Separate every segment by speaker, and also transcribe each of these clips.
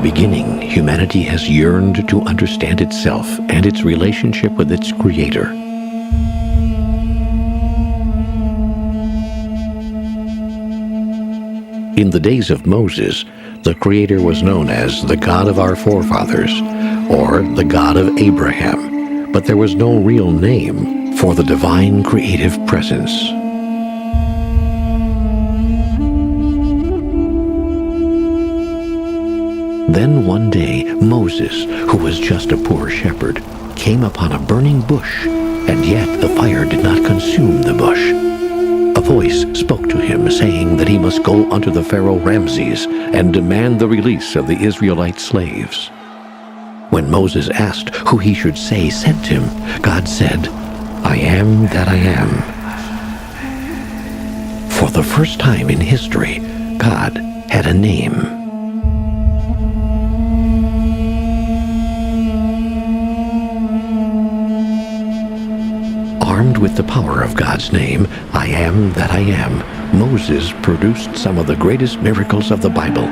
Speaker 1: Beginning, humanity has yearned to understand itself and its relationship with its Creator. In the days of Moses, the Creator was known as the God of our forefathers, or the God of Abraham, but there was no real name for the divine creative presence. Then one day, Moses, who was just a poor shepherd, came upon a burning bush, and yet the fire did not consume the bush. A voice spoke to him, saying that he must go unto the Pharaoh Ramses and demand the release of the Israelite slaves. When Moses asked who he should say sent him, God said, "I am that I am." For the first time in history, God had a name. Armed with the power of God's name, I am that I am, Moses produced some of the greatest miracles of the Bible.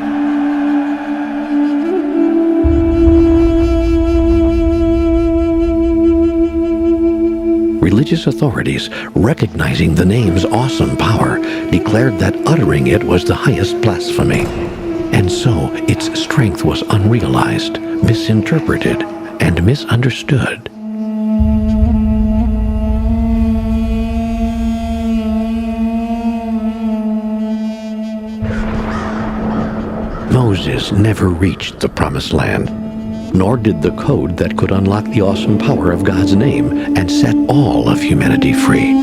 Speaker 1: Religious authorities, recognizing the name's awesome power, declared that uttering it was the highest blasphemy. And so its strength was unrealized, misinterpreted, and misunderstood. Moses never reached the Promised Land, nor did the code that could unlock the awesome power of God's name and set all of humanity free.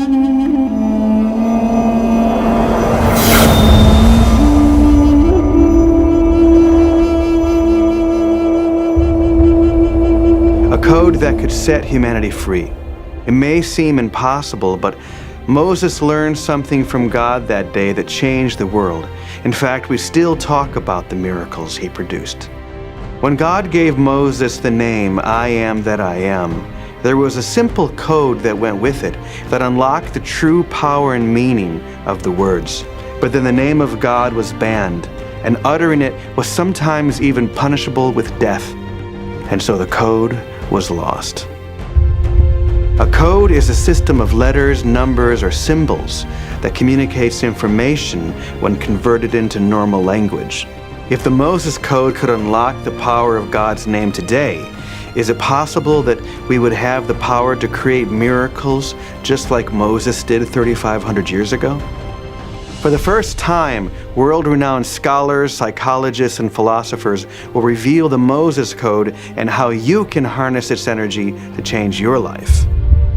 Speaker 2: A code that could set humanity free. It may seem impossible, but Moses learned something from God that day that changed the world. In fact, we still talk about the miracles he produced. When God gave Moses the name, I am that I am, there was a simple code that went with it that unlocked the true power and meaning of the words. But then the name of God was banned, and uttering it was sometimes even punishable with death. And so the code was lost. A code is a system of letters, numbers, or symbols that communicates information when converted into normal language. If the Moses Code could unlock the power of God's name today, is it possible that we would have the power to create miracles just like Moses did 3,500 years ago? For the first time, world-renowned scholars, psychologists, and philosophers will reveal the Moses Code and how you can harness its energy to change your life.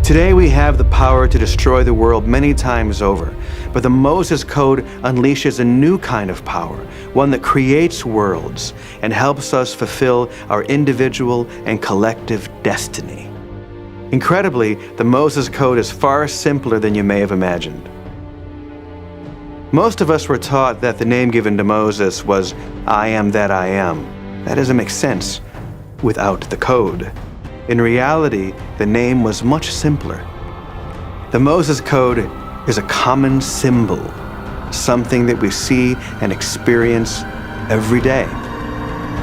Speaker 2: Today we have the power to destroy the world many times over, but the Moses Code unleashes a new kind of power, one that creates worlds and helps us fulfill our individual and collective destiny. Incredibly, the Moses Code is far simpler than you may have imagined. Most of us were taught that the name given to Moses was, I am that I am. That doesn't make sense without the code. In reality, the name was much simpler. The Moses Code is a common symbol, something that we see and experience every day.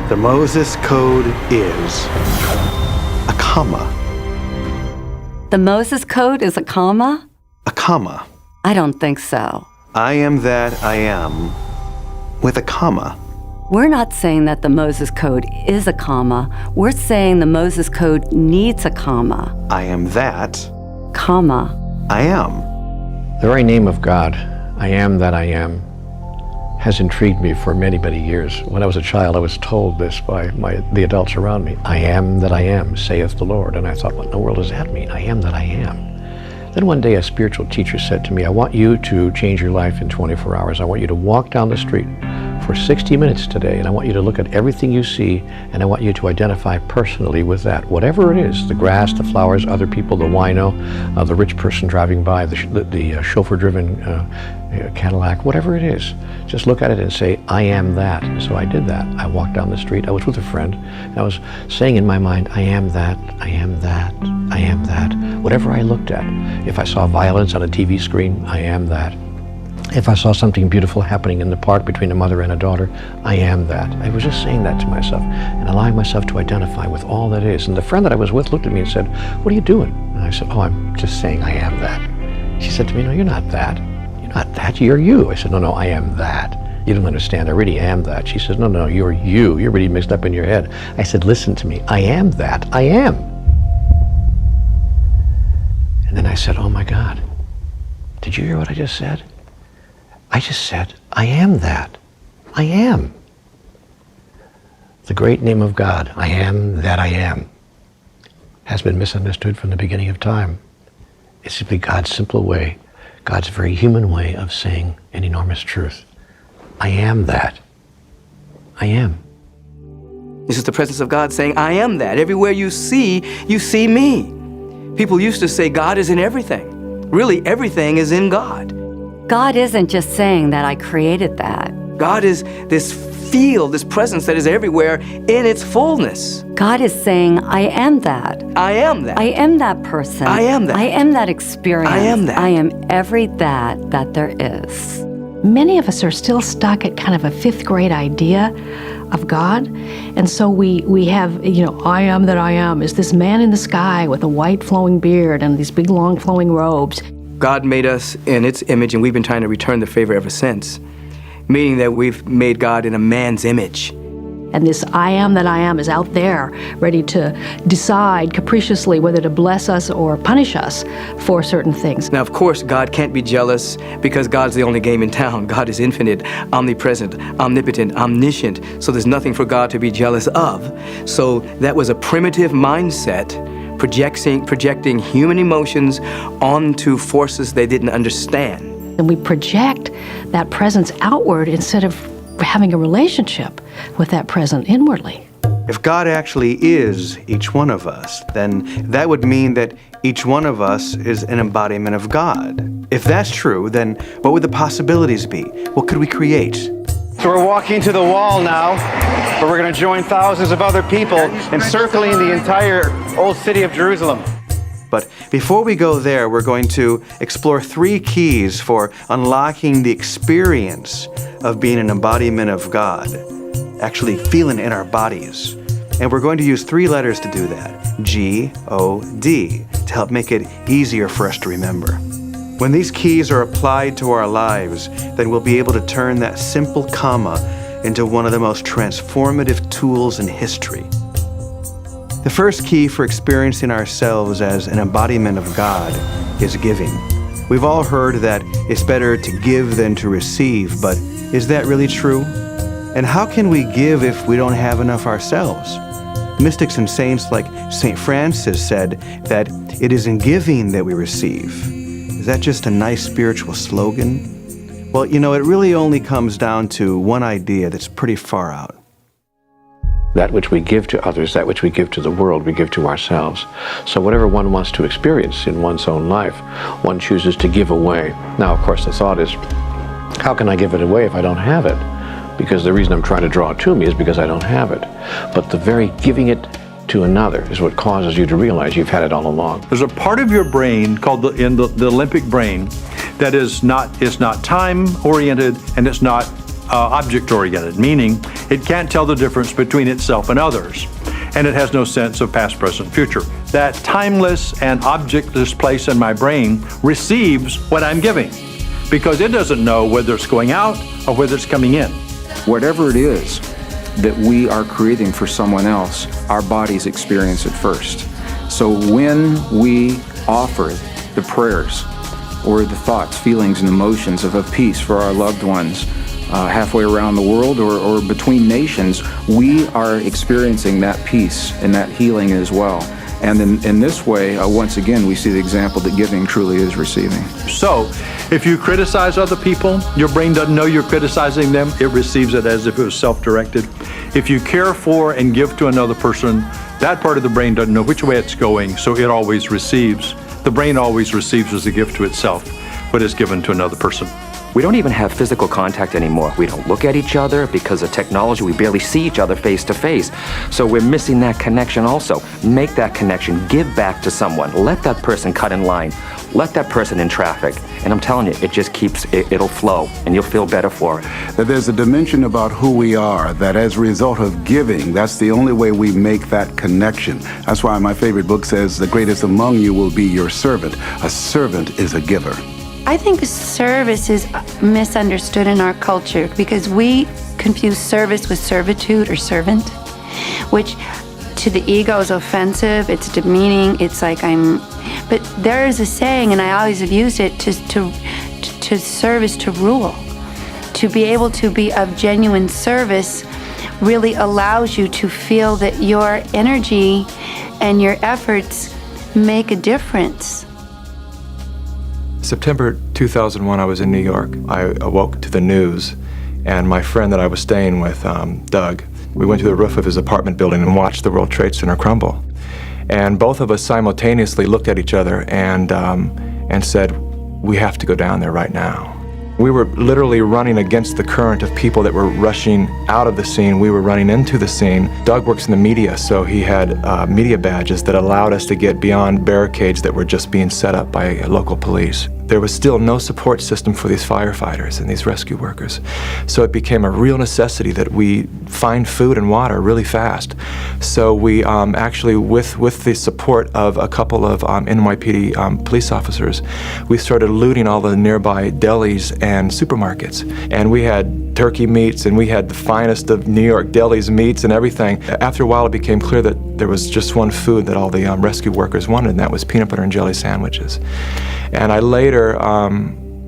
Speaker 2: The Moses Code is a comma.
Speaker 3: The Moses Code is a comma?
Speaker 2: A comma.
Speaker 3: I don't think so.
Speaker 2: I am that I am with a comma.
Speaker 3: We're not saying that the Moses Code is a comma. We're saying the Moses Code needs a comma.
Speaker 2: I am that,
Speaker 3: comma,
Speaker 2: I am.
Speaker 1: The very name of God, I am that I am, has intrigued me for many, many years. When I was a child, I was told this by the adults around me. I am that I am, saith the Lord. And I thought, what in the world does that mean? I am that I am. Then one day a spiritual teacher said to me, I want you to change your life in 24 hours. I want you to walk down the street for 60 minutes today, and I want you to look at everything you see, and I want you to identify personally with that. Whatever it is, the grass, the flowers, other people, the wino, the rich person driving by, the chauffeur-driven Cadillac, whatever it is, just look at it and say, I am that. And so I did that. I walked down the street. I was with a friend. And I was saying in my mind, I am that, I am that, I am that. Whatever I looked at. If I saw violence on a TV screen, I am that. If I saw something beautiful happening in the park between a mother and a daughter, I am that. I was just saying that to myself and allowing myself to identify with all that is. And the friend that I was with looked at me and said, what are you doing? And I said, oh, I'm just saying I am that. She said to me, no, you're not that. You're not that, you're you. I said, no, I am that. You don't understand, I really am that. She says, no, you're you. You're really mixed up in your head. I said, listen to me, I am that, I am. And then I said, oh my God, did you hear what I just said? I just said, I am that. I am. The great name of God, I am that I am, has been misunderstood from the beginning of time. It's simply God's simple way, God's very human way of saying an enormous truth. I am that. I am.
Speaker 4: This is the presence of God saying, I am that. Everywhere you see me. People used to say God is in everything. Really, everything is in God.
Speaker 3: God isn't just saying that I created that.
Speaker 4: God is this field, this presence that is everywhere in its fullness.
Speaker 3: God is saying, I am that.
Speaker 4: I am that.
Speaker 3: I am that person.
Speaker 4: I am that.
Speaker 3: I am that experience.
Speaker 4: I am that.
Speaker 3: I am every that there is.
Speaker 5: Many of us are still stuck at kind of a fifth grade idea of God. And so we have, I am that I am is this man in the sky with a white flowing beard and these big long flowing robes.
Speaker 4: God made us in its image, and we've been trying to return the favor ever since, meaning that we've made God in a man's image.
Speaker 5: And this I am that I am is out there, ready to decide capriciously whether to bless us or punish us for certain things.
Speaker 4: Now, of course, God can't be jealous because God's the only game in town. God is infinite, omnipresent, omnipotent, omniscient, so there's nothing for God to be jealous of. So that was a primitive mindset, projecting human emotions onto forces they didn't understand.
Speaker 5: And we project that presence outward instead of having a relationship with that present inwardly.
Speaker 2: If God actually is each one of us, then that would mean that each one of us is an embodiment of God. If that's true, then what would the possibilities be? What could we create?
Speaker 6: So we're walking to the wall now, where we're going to join thousands of other people encircling the entire old city of Jerusalem.
Speaker 2: But before we go there, we're going to explore 3 keys for unlocking the experience of being an embodiment of God, actually feeling it in our bodies. And we're going to use 3 letters to do that, G-O-D, to help make it easier for us to remember. When these keys are applied to our lives, then we'll be able to turn that simple comma into one of the most transformative tools in history. The first key for experiencing ourselves as an embodiment of God is giving. We've all heard that it's better to give than to receive, but is that really true? And how can we give if we don't have enough ourselves? Mystics and saints like St. Francis said that it is in giving that we receive. Is that just a nice spiritual slogan? Well, it really only comes down to one idea that's pretty far out.
Speaker 1: That which we give to others, that which we give to the world, we give to ourselves. So whatever one wants to experience in one's own life, one chooses to give away. Now, of course, the thought is, how can I give it away if I don't have it? Because the reason I'm trying to draw it to me is because I don't have it. But the very giving it to another is what causes you to realize you've had it all along.
Speaker 7: There's a part of your brain called the limbic brain that is not time-oriented and it's not object-oriented, meaning it can't tell the difference between itself and others, and it has no sense of past, present, future. That timeless and objectless place in my brain receives what I'm giving because it doesn't know whether it's going out or whether it's coming in.
Speaker 8: Whatever it is that we are creating for someone else, our bodies experience it first. So when we offer the prayers or the thoughts, feelings, and emotions of peace for our loved ones halfway around the world or between nations, we are experiencing that peace and that healing as well. And in this way, once again, we see the example that giving truly is receiving.
Speaker 7: So, if you criticize other people, your brain doesn't know you're criticizing them. It receives it as if it was self-directed. If you care for and give to another person, that part of the brain doesn't know which way it's going, so it always receives. The brain always receives as a gift to itself what is given to another person.
Speaker 9: We don't even have physical contact anymore. We don't look at each other because of technology. We barely see each other face to face. So we're missing that connection also. Make that connection. Give back to someone. Let that person cut in line. Let that person in traffic. And I'm telling you, it just keeps, it'll flow and you'll feel better for it.
Speaker 10: That there's a dimension about who we are, that as a result of giving, that's the only way we make that connection. That's why my favorite book says, the greatest among you will be your servant. A servant is a giver.
Speaker 11: I think service is misunderstood in our culture because we confuse service with servitude or servant, which to the ego is offensive, it's demeaning, it's like but there is a saying, and I always have used it, to serve is to rule. To be able to be of genuine service really allows you to feel that your energy and your efforts make a difference.
Speaker 12: September 2001, I was in New York. I awoke to the news, and my friend that I was staying with, Doug, we went to the roof of his apartment building and watched the World Trade Center crumble. And both of us simultaneously looked at each other and said, we have to go down there right now. We were literally running against the current of people that were rushing out of the scene. We were running into the scene. Doug works in the media, so he had media badges that allowed us to get beyond barricades that were just being set up by local police. There was still no support system for these firefighters and these rescue workers. So it became a real necessity that we find food and water really fast. So we actually, with the support of a couple of NYPD police officers, we started looting all the nearby delis and supermarkets. And we had turkey meats, and we had the finest of New York delis meats and everything. After a while, it became clear that there was just one food that all the rescue workers wanted, and that was peanut butter and jelly sandwiches. And I later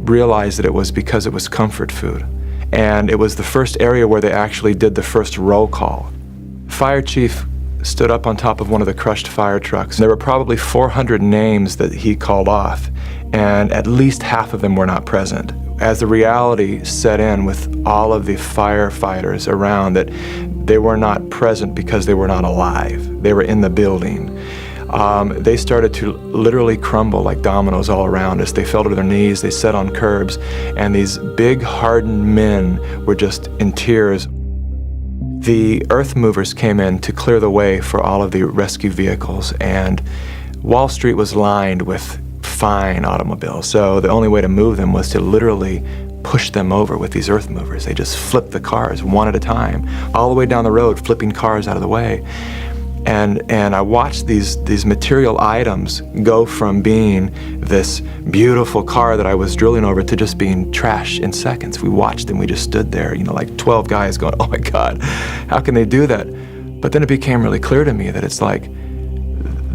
Speaker 12: realized that it was because it was comfort food. And it was the first area where they actually did the first roll call. Fire chief stood up on top of one of the crushed fire trucks. There were probably 400 names that he called off, and at least half of them were not present. As the reality set in with all of the firefighters around, that they were not present because they were not alive. They were in the building. They started to literally crumble like dominoes all around us. They fell to their knees, they sat on curbs, and these big hardened men were just in tears. The earth movers came in to clear the way for all of the rescue vehicles, and Wall Street was lined with fine automobiles, so the only way to move them was to literally push them over with these earth movers. They just flipped the cars one at a time, all the way down the road, flipping cars out of the way. And I watched these material items go from being this beautiful car that I was drilling over to just being trash in seconds. We watched them, we just stood there, like 12 guys going, oh my God, how can they do that? But then it became really clear to me that it's like,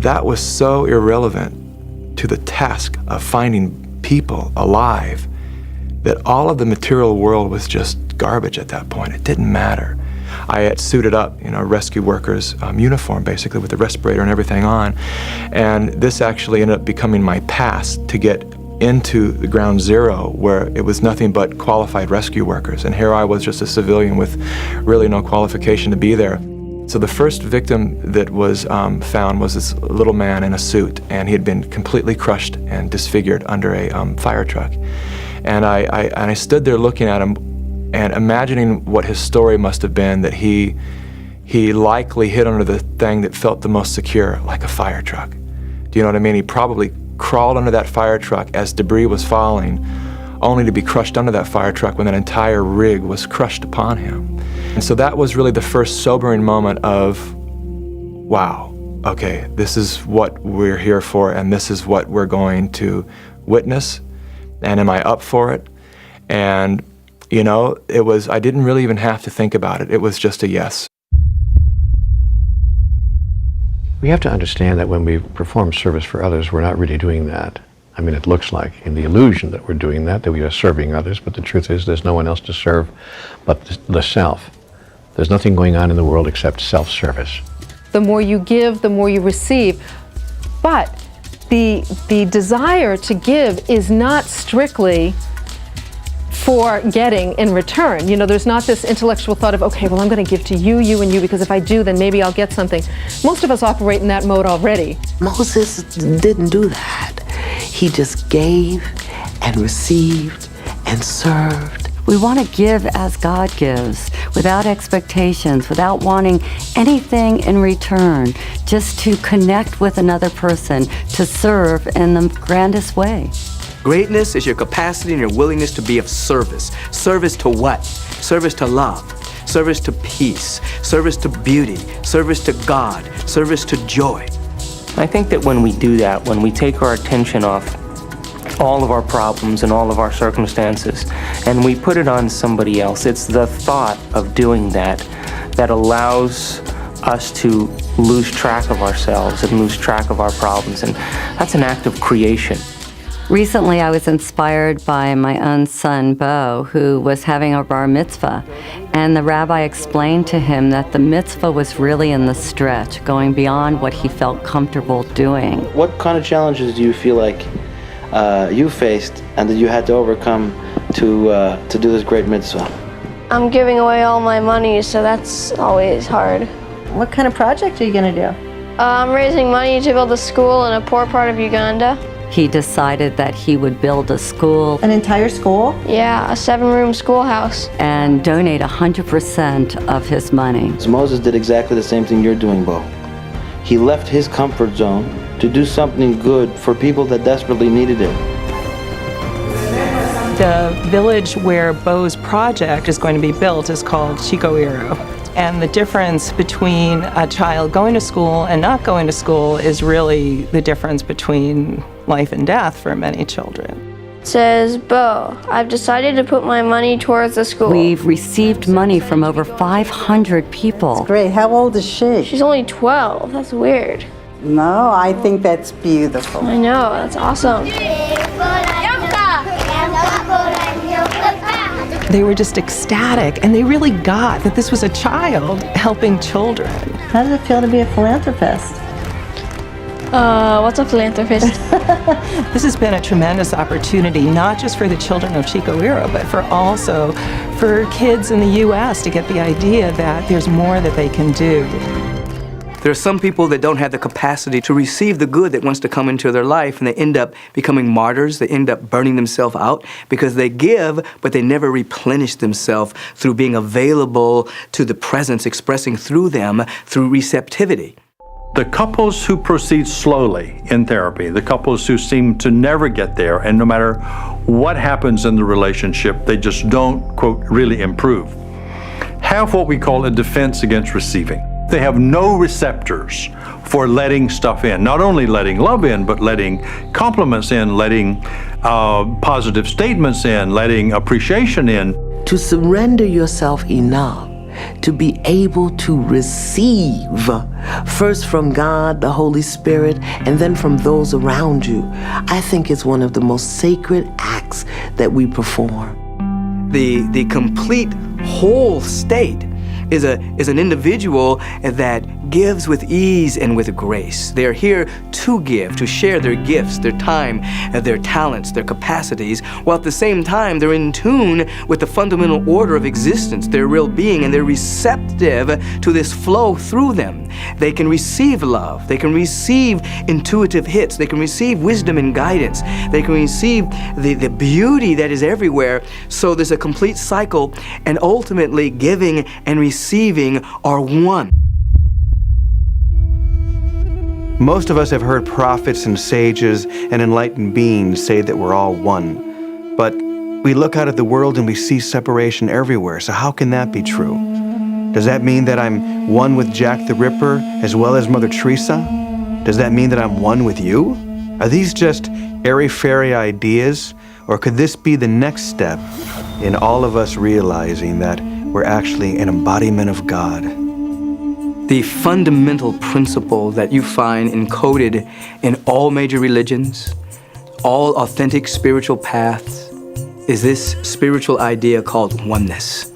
Speaker 12: that was so irrelevant to the task of finding people alive that all of the material world was just garbage at that point. It didn't matter. I had suited up, rescue workers' uniform, basically, with the respirator and everything on. And this actually ended up becoming my pass to get into the ground zero, where it was nothing but qualified rescue workers. And here I was, just a civilian with really no qualification to be there. So the first victim that was found was this little man in a suit, and he had been completely crushed and disfigured under a fire truck. And I stood there looking at him and imagining what his story must have been, that he likely hid under the thing that felt the most secure, like a fire truck. Do you know what I mean? He probably crawled under that fire truck as debris was falling, only to be crushed under that fire truck when that entire rig was crushed upon him. And so that was really the first sobering moment of, wow, okay, this is what we're here for, and this is what we're going to witness, and am I up for it? And it was, I didn't really even have to think about it. It was just a yes.
Speaker 1: We have to understand that when we perform service for others, we're not really doing that. I mean, it looks like in the illusion that we're doing that we are serving others, but the truth is there's no one else to serve but the self. There's nothing going on in the world except self-service.
Speaker 13: The more you give, the more you receive. But the desire to give is not strictly for getting in return. You know, there's not this intellectual thought of, okay, well, I'm going to give to you, you, and you, because if I do, then maybe I'll get something. Most of us operate in that mode already.
Speaker 14: Moses didn't do that. He just gave and received and served.
Speaker 3: We want to give as God gives, without expectations, without wanting anything in return, just to connect with another person, to serve in the grandest way.
Speaker 4: Greatness is your capacity and your willingness to be of service. Service to what? Service to love, service to peace, service to beauty, service to God, service to joy.
Speaker 15: I think that when we do that, when we take our attention off all of our problems and all of our circumstances, and we put it on somebody else, it's the thought of doing that that allows us to lose track of ourselves and lose track of our problems, and that's an act of creation.
Speaker 3: Recently, I was inspired by my own son, Bo, who was having a bar mitzvah, and the rabbi explained to him that the mitzvah was really in the stretch, going beyond what he felt comfortable doing.
Speaker 16: What kind of challenges do you feel like you faced and that you had to overcome to do this great mitzvah?
Speaker 17: I'm giving away all my money, so that's always hard.
Speaker 18: What kind of project are you going to do?
Speaker 17: I'm raising money to build a school in a poor part of Uganda.
Speaker 3: He decided that he would build a school.
Speaker 18: An entire school?
Speaker 17: Yeah, a 7-room schoolhouse.
Speaker 3: And donate 100% of his money.
Speaker 16: So Moses did exactly the same thing you're doing, Bo. He left his comfort zone to do something good for people that desperately needed it.
Speaker 19: The village where Bo's project is going to be built is called Chikoiro. And the difference between a child going to school and not going to school is really the difference between life and death for many children.
Speaker 17: It says, Bo, I've decided to put my money towards the school.
Speaker 3: We've received money from over 500 people.
Speaker 18: That's great. How old is she?
Speaker 17: She's only 12. That's weird.
Speaker 18: No, I think that's beautiful.
Speaker 17: I know, that's awesome.
Speaker 19: They were just ecstatic, and they really got that this was a child helping children.
Speaker 18: How does it feel to be a philanthropist?
Speaker 17: What's a philanthropist?
Speaker 19: This has been a tremendous opportunity, not just for the children of Chikoiro, but also for kids in the U.S. to get the idea that there's more that they can do.
Speaker 4: There are some people that don't have the capacity to receive the good that wants to come into their life, and they end up becoming martyrs. They end up burning themselves out because they give, but they never replenish themselves through being available to the presence, expressing through them through receptivity.
Speaker 7: The couples who proceed slowly in therapy, the couples who seem to never get there, and no matter what happens in the relationship, they just don't, quote, really improve, have what we call a defense against receiving. They have no receptors for letting stuff in. Not only letting love in, but letting compliments in, letting positive statements in, letting appreciation in.
Speaker 14: To surrender yourself enough to be able to receive, first from God, the Holy Spirit, and then from those around you, I think is one of the most sacred acts that we perform.
Speaker 4: The complete whole state is an individual that gives with ease and with grace. They are here to give, to share their gifts, their time, their talents, their capacities, while at the same time they're in tune with the fundamental order of existence, their real being, and they're receptive to this flow through them. They can receive love, they can receive intuitive hits, they can receive wisdom and guidance, they can receive the beauty that is everywhere. So there's a complete cycle, and ultimately giving and receiving are one.
Speaker 2: Most of us have heard prophets and sages and enlightened beings say that we're all one. But we look out at the world and we see separation everywhere, so how can that be true? Does that mean that I'm one with Jack the Ripper as well as Mother Teresa? Does that mean that I'm one with you? Are these just airy-fairy ideas, or could this be the next step in all of us realizing that we're actually an embodiment of God?
Speaker 4: The fundamental principle that you find encoded in all major religions, all authentic spiritual paths, is this spiritual idea called oneness.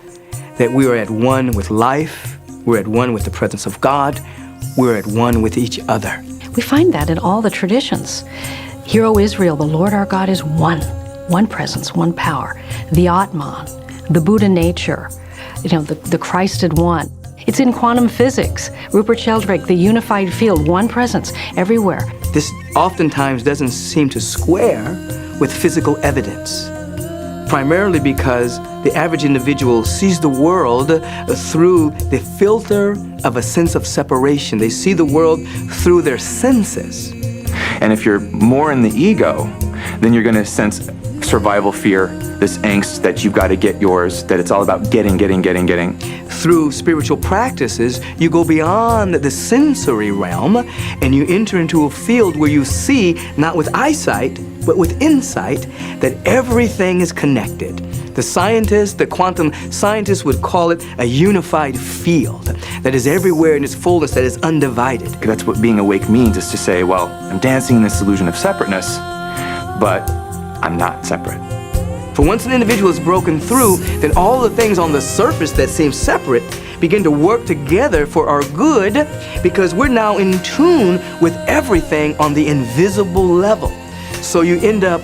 Speaker 4: That we are at one with life, we're at one with the presence of God, we're at one with each other.
Speaker 5: We find that in all the traditions. Hear, O Israel, the Lord our God is one presence, one power. The Atman, the Buddha nature, the Christed one. It's in quantum physics. Rupert Sheldrake, the unified field, one presence everywhere.
Speaker 4: This oftentimes doesn't seem to square with physical evidence, primarily because the average individual sees the world through the filter of a sense of separation. They see the world through their senses.
Speaker 8: And if you're more in the ego, then you're going to sense survival fear, this angst that you've got to get yours, that it's all about getting.
Speaker 4: Through spiritual practices, you go beyond the sensory realm and you enter into a field where you see, not with eyesight, but with insight, that everything is connected. The quantum scientists would call it a unified field that is everywhere in its fullness, that is undivided.
Speaker 8: That's what being awake means, is to say, well, I'm dancing in this illusion of separateness, but I'm not separate.
Speaker 4: For once an individual is broken through, then all the things on the surface that seem separate begin to work together for our good, because we're now in tune with everything on the invisible level. So you end up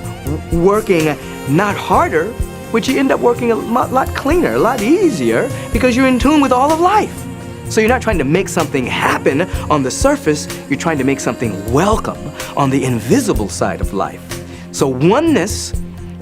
Speaker 4: working not harder, but you end up working a lot cleaner, a lot easier, because you're in tune with all of life. So you're not trying to make something happen on the surface, you're trying to make something welcome on the invisible side of life. So oneness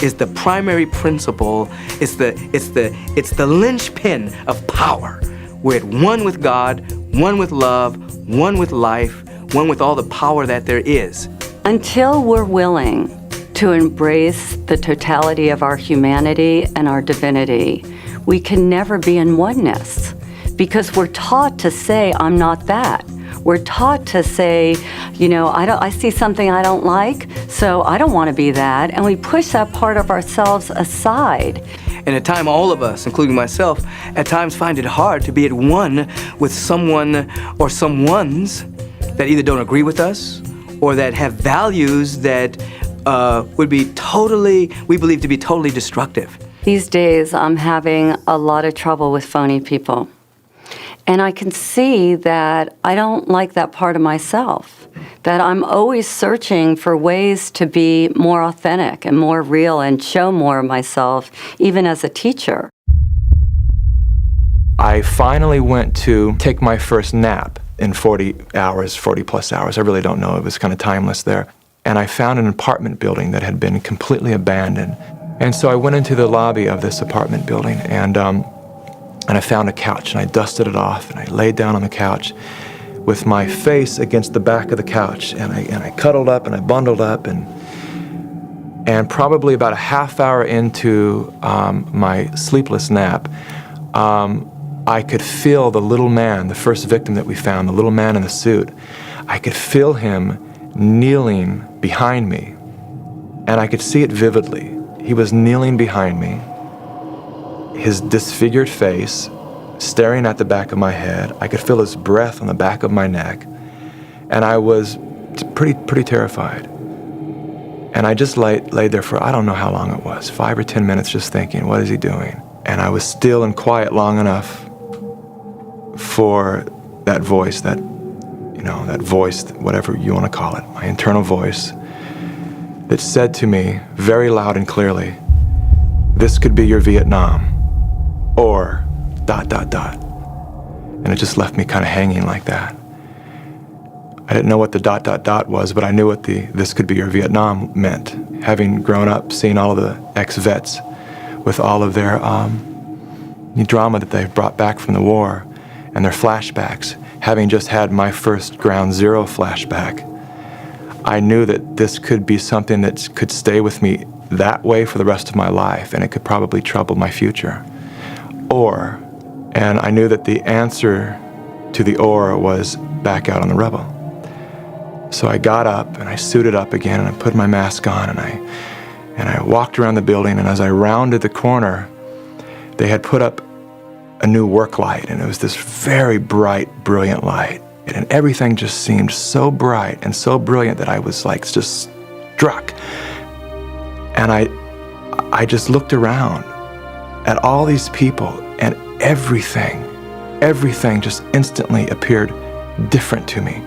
Speaker 4: is the primary principle. It's the linchpin of power. We're at one with God, one with love, one with life, one with all the power that there is.
Speaker 3: Until we're willing to embrace the totality of our humanity and our divinity, we can never be in oneness, because we're taught to say, I'm not that. We're taught to say, I see something I don't like, so I don't want to be that, and we push that part of ourselves aside.
Speaker 4: And at times, all of us, including myself, at times find it hard to be at one with someone or someones that either don't agree with us or that have values that we believe to be totally destructive.
Speaker 3: These days, I'm having a lot of trouble with phony people. And I can see that I don't like that part of myself, that I'm always searching for ways to be more authentic and more real and show more of myself, even as a teacher.
Speaker 12: I finally went to take my first nap in 40 plus hours. I really don't know. It was kind of timeless there. And I found an apartment building that had been completely abandoned. And so I went into the lobby of this apartment building, and I found a couch, and I dusted it off, and I laid down on the couch with my face against the back of the couch, and I cuddled up and I bundled up, and probably about a half hour into my sleepless nap, I could feel the little man, the first victim that we found, the little man in the suit. I could feel him kneeling behind me, and I could see it vividly. He was kneeling behind me, his disfigured face staring at the back of my head. I could feel his breath on the back of my neck, and I was pretty terrified. And I just laid there for, I don't know how long it was, 5 or 10 minutes, just thinking, what is he doing? And I was still and quiet long enough for that voice, that voice, whatever you want to call it, my internal voice, that said to me very loud and clearly, this could be your Vietnam, or ... And it just left me kind of hanging like that. I didn't know what the ... was, but I knew what this could be your Vietnam meant. Having grown up, seeing all of the ex-vets with all of their drama that they've brought back from the war and their flashbacks, having just had my first Ground Zero flashback, I knew that this could be something that could stay with me that way for the rest of my life, and it could probably trouble my future. And I knew that the answer to the or was back out on the rebel. So I got up and I suited up again, and I put my mask on, and I walked around the building, and as I rounded the corner, they had put up a new work light, and it was this very bright, brilliant light. And everything just seemed so bright and so brilliant that I was like just struck. And I just looked around at all these people, and everything just instantly appeared different to me.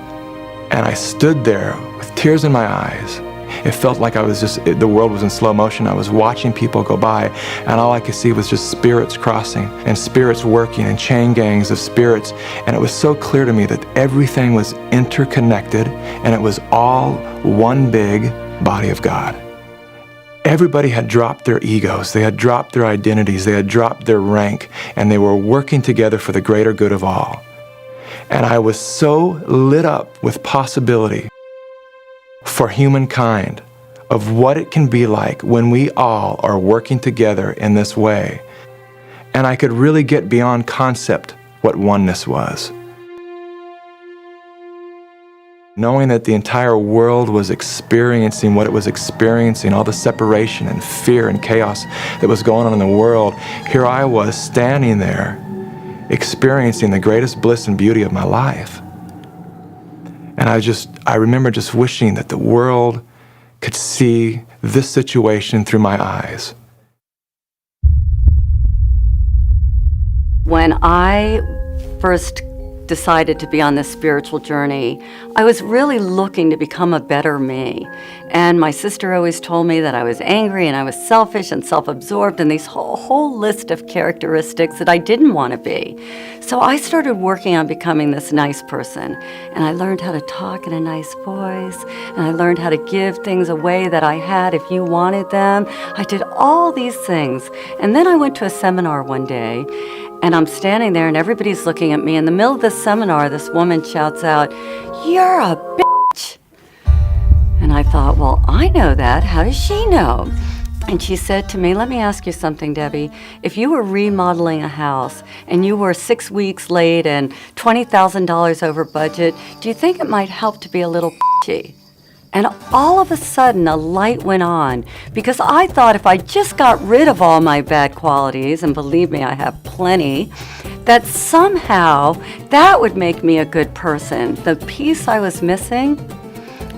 Speaker 12: And I stood there with tears in my eyes. It felt like the world was in slow motion. I was watching people go by, and all I could see was just spirits crossing and spirits working and chain gangs of spirits. And it was so clear to me that everything was interconnected, and it was all one big body of God. Everybody had dropped their egos, they had dropped their identities, they had dropped their rank, and they were working together for the greater good of all. And I was so lit up with possibility for humankind of what it can be like when we all are working together in this way. And I could really get beyond concept what oneness was. Knowing that the entire world was experiencing what it was experiencing, all the separation and fear and chaos that was going on in the world, here I was standing there experiencing the greatest bliss and beauty of my life. And I remember just wishing that the world could see this situation through my eyes.
Speaker 3: When I first decided to be on this spiritual journey, I was really looking to become a better me. And my sister always told me that I was angry and I was selfish and self-absorbed and these whole list of characteristics that I didn't want to be. So I started working on becoming this nice person. And I learned how to talk in a nice voice. And I learned how to give things away that I had if you wanted them. I did all these things. And then I went to a seminar one day, and I'm standing there and everybody's looking at me. In the middle of the seminar, this woman shouts out, "You're a bitch." And I thought, well, I know that. How does she know? And she said to me, "Let me ask you something, Debbie. If you were remodeling a house and you were 6 weeks late and $20,000 over budget, do you think it might help to be a little bitchy?" And all of a sudden, a light went on, because I thought if I just got rid of all my bad qualities, and believe me, I have plenty, that somehow that would make me a good person. The piece I was missing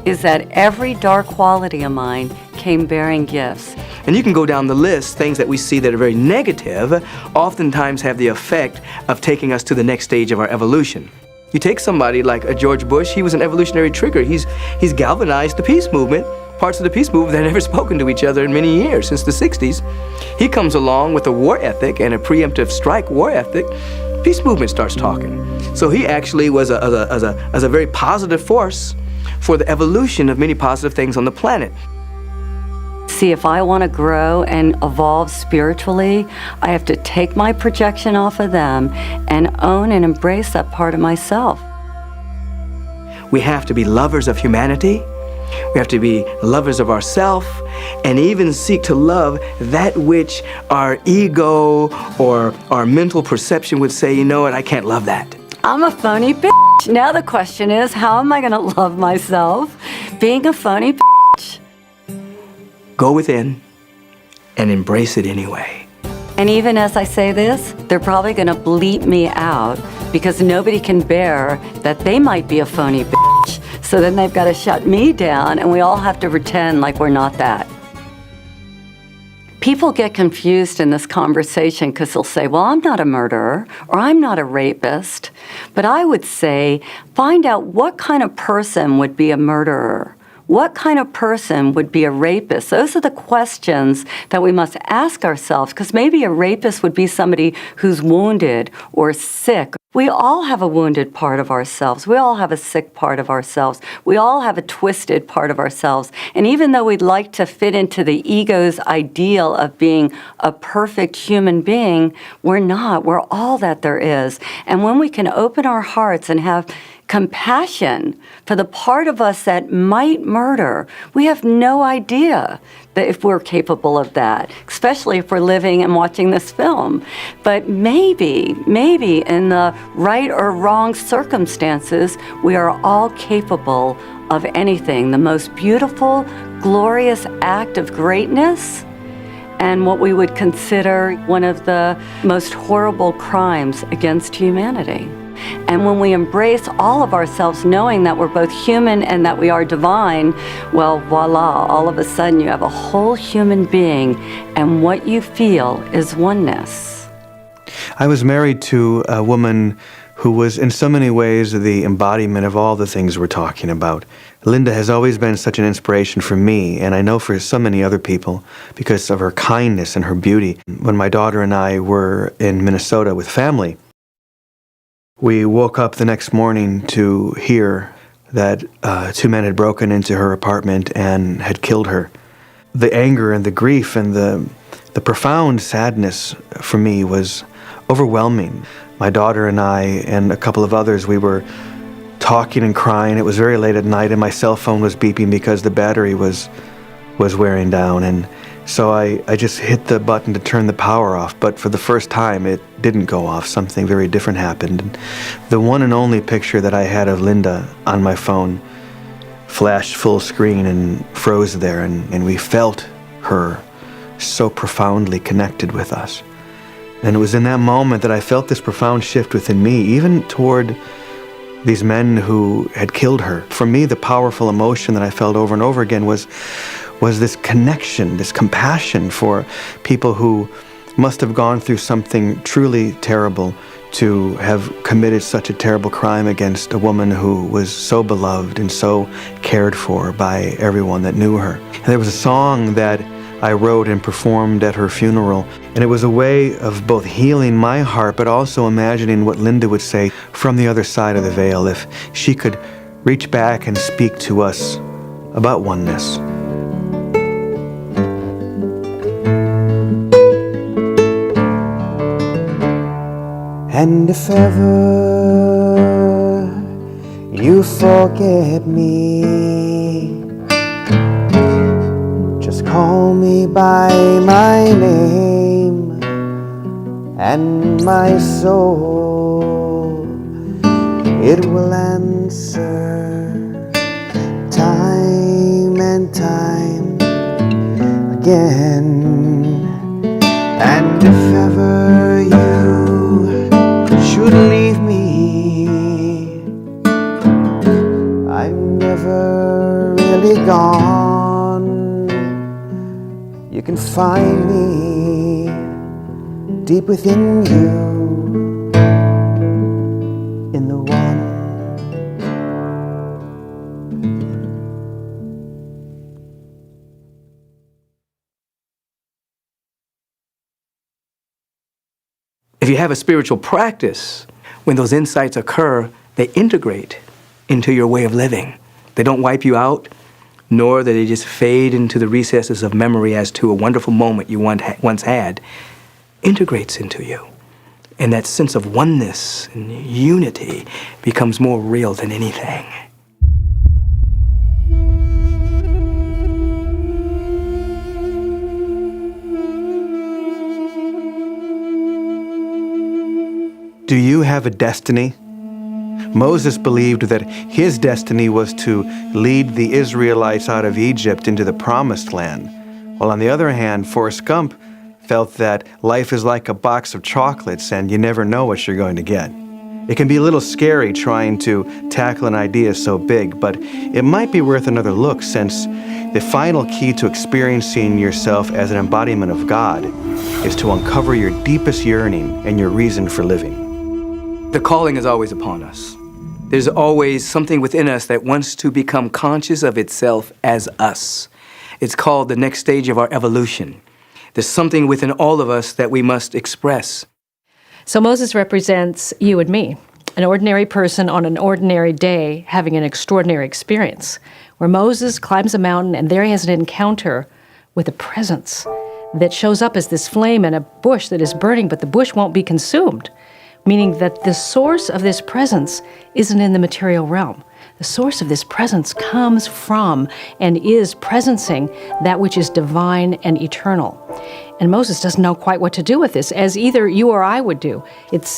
Speaker 3: is that every dark quality of mine came bearing gifts.
Speaker 4: And you can go down the list, things that we see that are very negative, oftentimes have the effect of taking us to the next stage of our evolution. You take somebody like a George Bush, he was an evolutionary trigger. He's galvanized the peace movement, parts of the peace movement that had never spoken to each other in many years, since the 60s. He comes along with a war ethic and a preemptive strike war ethic. Peace movement starts talking. So he actually was a very positive force for the evolution of many positive things on the planet.
Speaker 3: See, if I want to grow and evolve spiritually, I have to take my projection off of them and own and embrace that part of myself.
Speaker 4: We have to be lovers of humanity. We have to be lovers of ourselves, and even seek to love that which our ego or our mental perception would say, you know what, I can't love that.
Speaker 3: I'm a phony bitch. Now the question is, how am I going to love myself being a phony bitch?
Speaker 4: Go within and embrace it anyway.
Speaker 3: And even as I say this, they're probably going to bleep me out, because nobody can bear that they might be a phony bitch. So then they've got to shut me down, and we all have to pretend like we're not that. People get confused in this conversation because they'll say, well, I'm not a murderer, or I'm not a rapist. But I would say, find out what kind of person would be a murderer. What kind of person would be a rapist? Those are the questions that we must ask ourselves, because maybe a rapist would be somebody who's wounded or sick. We all have a wounded part of ourselves. We all have a sick part of ourselves. We all have a twisted part of ourselves. And even though we'd like to fit into the ego's ideal of being a perfect human being, we're not. We're all that there is. And when we can open our hearts and have compassion for the part of us that might murder, we have no idea that if we're capable of that, especially if we're living and watching this film. But maybe in the right or wrong circumstances, we are all capable of anything. The most beautiful, glorious act of greatness, and what we would consider one of the most horrible crimes against humanity. And when we embrace all of ourselves, knowing that we're both human and that we are divine, well, voila, all of a sudden you have a whole human being, and what you feel is oneness.
Speaker 2: I was married to a woman who was in so many ways the embodiment of all the things we're talking about. Linda has always been such an inspiration for me, and I know for so many other people, because of her kindness and her beauty. When my daughter and I were in Minnesota with family, we woke up the next morning to hear that 2 men had broken into her apartment and had killed her. The anger and the grief and the profound sadness for me was overwhelming. My daughter and I and a couple of others, we were talking and crying. It was very late at night and my cell phone was beeping because the battery was wearing down. And so I just hit the button to turn the power off, but for the first time it didn't go off. Something very different happened. And the one and only picture that I had of Linda on my phone flashed full screen and froze there, and we felt her so profoundly connected with us. And it was in that moment that I felt this profound shift within me, even toward these men who had killed her. For me, the powerful emotion that I felt over and over again was this connection, this compassion for people who must have gone through something truly terrible to have committed such a terrible crime against a woman who was so beloved and so cared for by everyone that knew her. And there was a song that I wrote and performed at her funeral, and it was a way of both healing my heart but also imagining what Linda would say from the other side of the veil if she could reach back and speak to us about oneness.
Speaker 20: And if ever you forget me, just call me by my name, and my soul, it will answer time and time again. And if ever you should leave me, I'm never really gone. You can find me deep within you, in the one.
Speaker 4: If you have a spiritual practice, when those insights occur, they integrate into your way of living. They don't wipe you out, nor that they just fade into the recesses of memory as to a wonderful moment you once had. Integrates into you. And that sense of oneness and unity becomes more real than anything.
Speaker 2: Do you have a destiny? Moses believed that his destiny was to lead the Israelites out of Egypt into the Promised Land, while on the other hand, Forrest Gump felt that life is like a box of chocolates and you never know what you're going to get. It can be a little scary trying to tackle an idea so big, but it might be worth another look, since the final key to experiencing yourself as an embodiment of God is to uncover your deepest yearning and your reason for living.
Speaker 4: The calling is always upon us. There's always something within us that wants to become conscious of itself as us. It's called the next stage of our evolution. There's something within all of us that we must express.
Speaker 5: So Moses represents you and me, an ordinary person on an ordinary day having an extraordinary experience, where Moses climbs a mountain and there he has an encounter with a presence that shows up as this flame in a bush that is burning, but the bush won't be consumed. Meaning that the source of this presence isn't in the material realm. The source of this presence comes from and is presencing that which is divine and eternal. And Moses doesn't know quite what to do with this, as either you or I would do.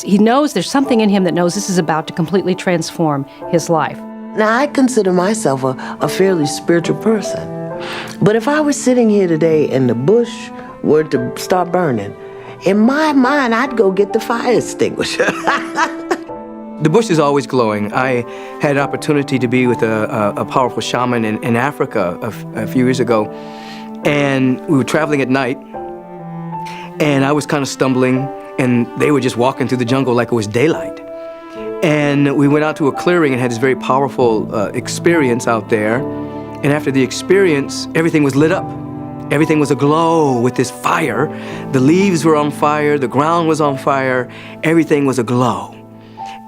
Speaker 5: He knows there's something in him that knows this is about to completely transform his life.
Speaker 14: Now, I consider myself a fairly spiritual person. But if I were sitting here today and the bush were to start burning, in my mind, I'd go get the fire extinguisher.
Speaker 4: The bush is always glowing. I had an opportunity to be with a powerful shaman in Africa a few years ago, and we were traveling at night, and I was kind of stumbling, and they were just walking through the jungle like it was daylight. And we went out to a clearing and had this very powerful experience out there. And after the experience, everything was lit up. Everything was aglow with this fire. The leaves were on fire, the ground was on fire, everything was aglow.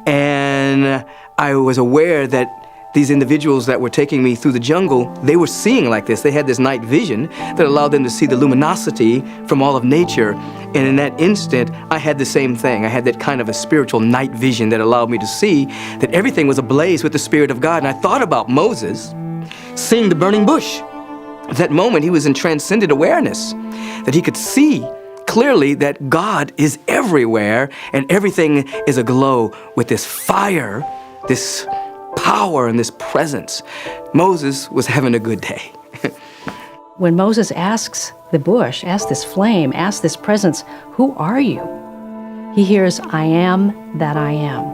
Speaker 4: And I was aware that these individuals that were taking me through the jungle, they were seeing like this. They had this night vision that allowed them to see the luminosity from all of nature. And in that instant, I had the same thing. I had that kind of a spiritual night vision that allowed me to see that everything was ablaze with the Spirit of God. And I thought about Moses seeing the burning bush. At that moment, he was in transcendent awareness, that he could see clearly that God is everywhere and everything is aglow with this fire, this power, and this presence. Moses was having a good day.
Speaker 5: When Moses asks the bush, asks this flame, asks this presence, "Who are you?" he hears, "I am that I am."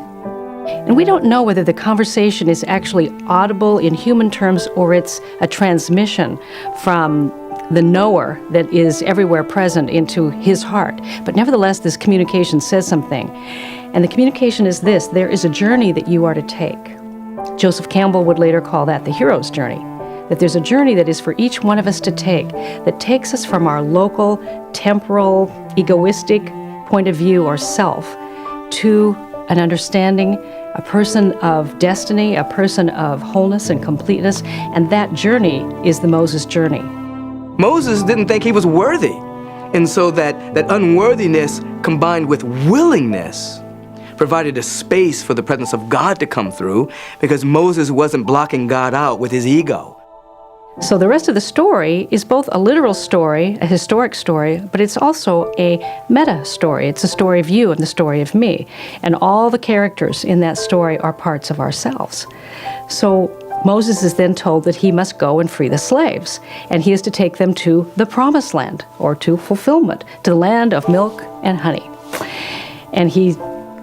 Speaker 5: And we don't know whether the conversation is actually audible in human terms or it's a transmission from the knower that is everywhere present into his heart. But nevertheless, this communication says something. And the communication is this: there is a journey that you are to take. Joseph Campbell would later call that the hero's journey. That there's a journey that is for each one of us to take, that takes us from our local, temporal, egoistic point of view or self to an understanding, a person of destiny, a person of wholeness and completeness, and that journey is the Moses journey.
Speaker 4: Moses didn't think he was worthy, and so that unworthiness combined with willingness provided a space for the presence of God to come through, because Moses wasn't blocking God out with his ego.
Speaker 5: So the rest of the story is both a literal story, a historic story, but it's also a meta story. It's a story of you and the story of me. And all the characters in that story are parts of ourselves. So Moses is then told that he must go and free the slaves, and he is to take them to the promised land, or to fulfillment, to the land of milk and honey. And he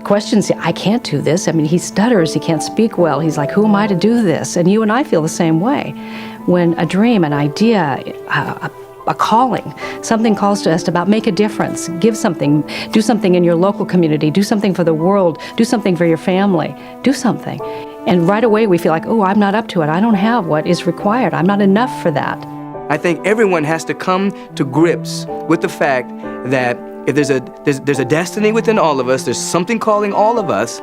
Speaker 5: questions, I can't do this. I mean, he stutters, he can't speak well. He's like, who am I to do this? And you and I feel the same way. When a dream, an idea, a calling, something calls to us about make a difference, give something, do something in your local community, do something for the world, do something for your family, do something. And right away we feel like, oh, I'm not up to it. I don't have what is required. I'm not enough for that.
Speaker 4: I think everyone has to come to grips with the fact that if there's a destiny within all of us, there's something calling all of us,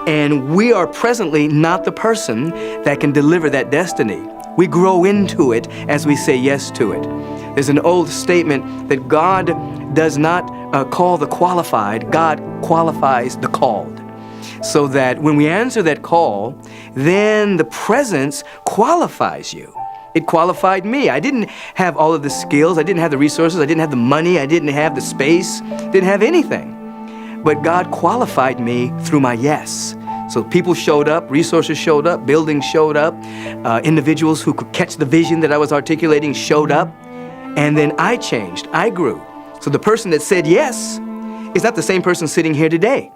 Speaker 4: and we are presently not the person that can deliver that destiny. We grow into it as we say yes to it. There's an old statement that God does not call the qualified, God qualifies the called. So that when we answer that call, then the presence qualifies you. It qualified me. I didn't have all of the skills, I didn't have the resources, I didn't have the money, I didn't have the space, didn't have anything. But God qualified me through my yes. So people showed up, resources showed up, buildings showed up, individuals who could catch the vision that I was articulating showed up, and then I changed, I grew. So the person that said yes is not the same person sitting here today.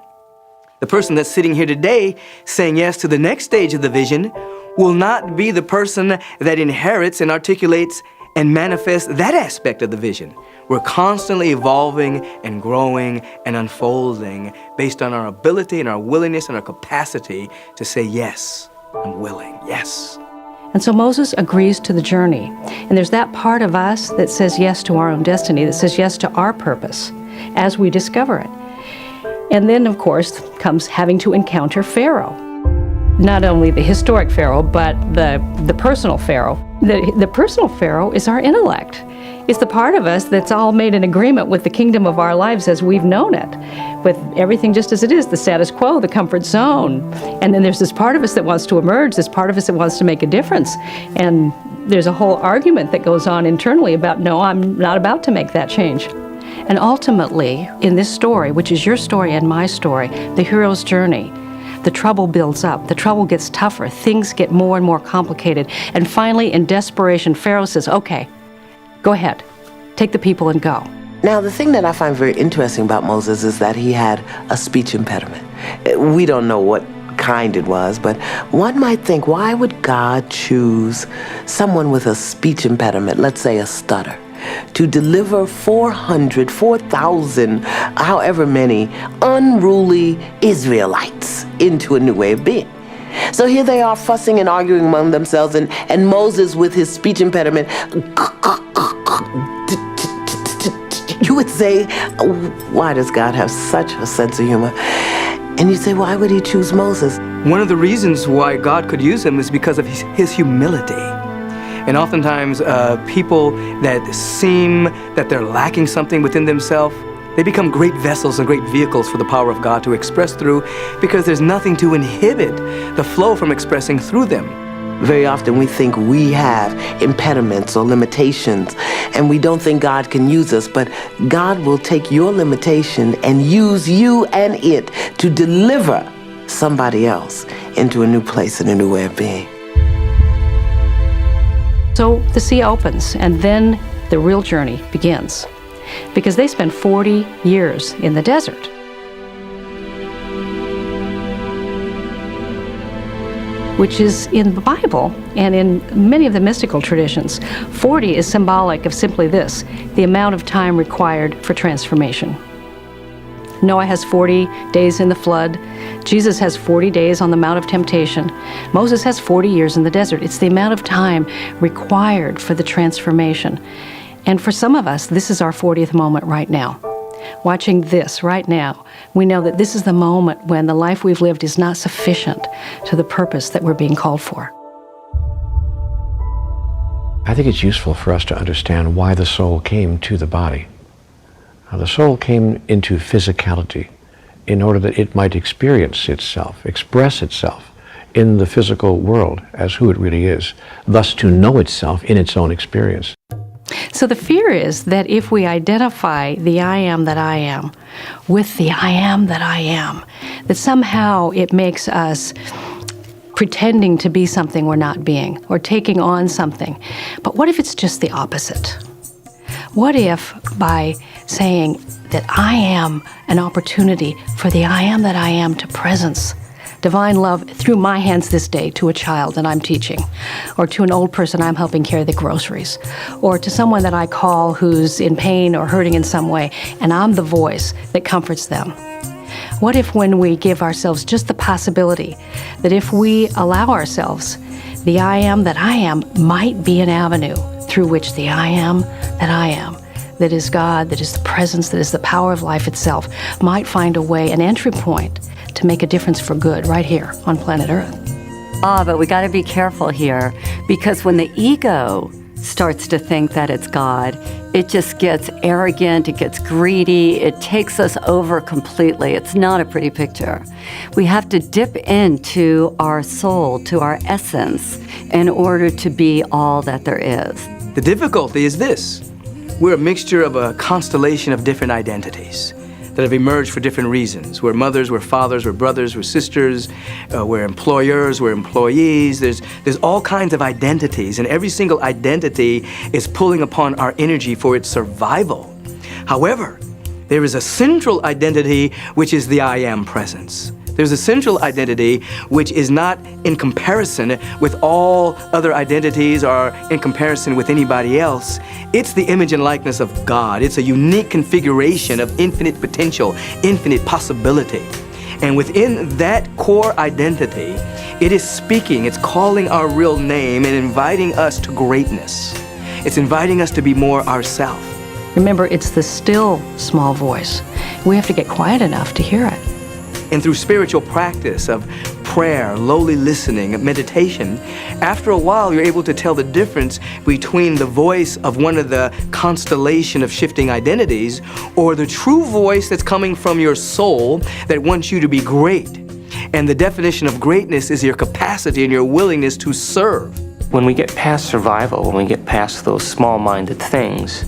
Speaker 4: The person that's sitting here today saying yes to the next stage of the vision will not be the person that inherits and articulates and manifests that aspect of the vision. We're constantly evolving and growing and unfolding based on our ability and our willingness and our capacity to say, yes, I'm willing, yes.
Speaker 5: And so Moses agrees to the journey. And there's that part of us that says yes to our own destiny, that says yes to our purpose as we discover it. And then, of course, comes having to encounter Pharaoh. Not only the historic Pharaoh, but the personal Pharaoh. The personal Pharaoh is our intellect. It's the part of us that's all made in agreement with the kingdom of our lives as we've known it, with everything just as it is, the status quo, the comfort zone. And then there's this part of us that wants to emerge, this part of us that wants to make a difference. And there's a whole argument that goes on internally about, no, I'm not about to make that change. And ultimately, in this story, which is your story and my story, the hero's journey, the trouble builds up, the trouble gets tougher, things get more and more complicated, and finally, in desperation, Pharaoh says, okay, go ahead, take the people and go.
Speaker 14: Now, the thing that I find very interesting about Moses is that he had a speech impediment. We don't know what kind it was, but one might think, why would God choose someone with a speech impediment, let's say a stutter? to deliver 4,000, however many, unruly Israelites into a new way of being. So here they are fussing and arguing among themselves, and Moses with his speech impediment, you would say, why does God have such a sense of humor? And you say, why would he choose Moses?
Speaker 4: One of the reasons why God could use him is because of his humility. And oftentimes people that seem that they're lacking something within themselves, they become great vessels and great vehicles for the power of God to express through, because there's nothing to inhibit the flow from expressing through them.
Speaker 14: Very often we think we have impediments or limitations, and we don't think God can use us, but God will take your limitation and use you and it to deliver somebody else into a new place and a new way of being.
Speaker 5: So the sea opens, and then the real journey begins, because they spend 40 years in the desert. Which is in the Bible and in many of the mystical traditions. 40 is symbolic of simply this, the amount of time required for transformation. Noah has 40 days in the flood. Jesus has 40 days on the Mount of Temptation. Moses has 40 years in the desert. It's the amount of time required for the transformation. And for some of us, this is our 40th moment right now. Watching this right now, we know that this is the moment when the life we've lived is not sufficient to the purpose that we're being called for.
Speaker 1: I think it's useful for us to understand why the soul came to the body. Now, the soul came into physicality in order that it might experience itself, express itself in the physical world as who it really is, thus to know itself in its own experience.
Speaker 5: So the fear is that if we identify the I am that I am with the I am that I am, that somehow it makes us pretending to be something we're not being, or taking on something. But what if it's just the opposite? What if by saying that I am an opportunity for the I am that I am to presence divine love through my hands this day to a child that I'm teaching, or to an old person I'm helping carry the groceries, or to someone that I call who's in pain or hurting in some way, and I'm the voice that comforts them. What if when we give ourselves just the possibility that if we allow ourselves, the I am that I am might be an avenue through which the I am, that is God, that is the presence, that is the power of life itself, might find a way, an entry point to make a difference for good right here on planet Earth.
Speaker 3: But we got to be careful here, because when the ego starts to think that it's God, it just gets arrogant, it gets greedy, it takes us over completely. It's not a pretty picture. We have to dip into our soul, to our essence, in order to be all that there is.
Speaker 4: The difficulty is this. We're a mixture of a constellation of different identities that have emerged for different reasons. We're mothers, we're fathers, we're brothers, we're sisters, we're employers, we're employees. There's all kinds of identities, and every single identity is pulling upon our energy for its survival. However, there is a central identity, which is the I am presence. There's a central identity which is not in comparison with all other identities or in comparison with anybody else. It's the image and likeness of God. It's a unique configuration of infinite potential, infinite possibility. And within that core identity, it is speaking, it's calling our real name and inviting us to greatness. It's inviting us to be more ourselves.
Speaker 5: Remember, it's the still small voice. We have to get quiet enough to hear it.
Speaker 4: And through spiritual practice of prayer, lowly listening, meditation, after a while you're able to tell the difference between the voice of one of the constellation of shifting identities or the true voice that's coming from your soul that wants you to be great. And the definition of greatness is your capacity and your willingness to serve.
Speaker 15: When we get past survival, when we get past those small-minded things,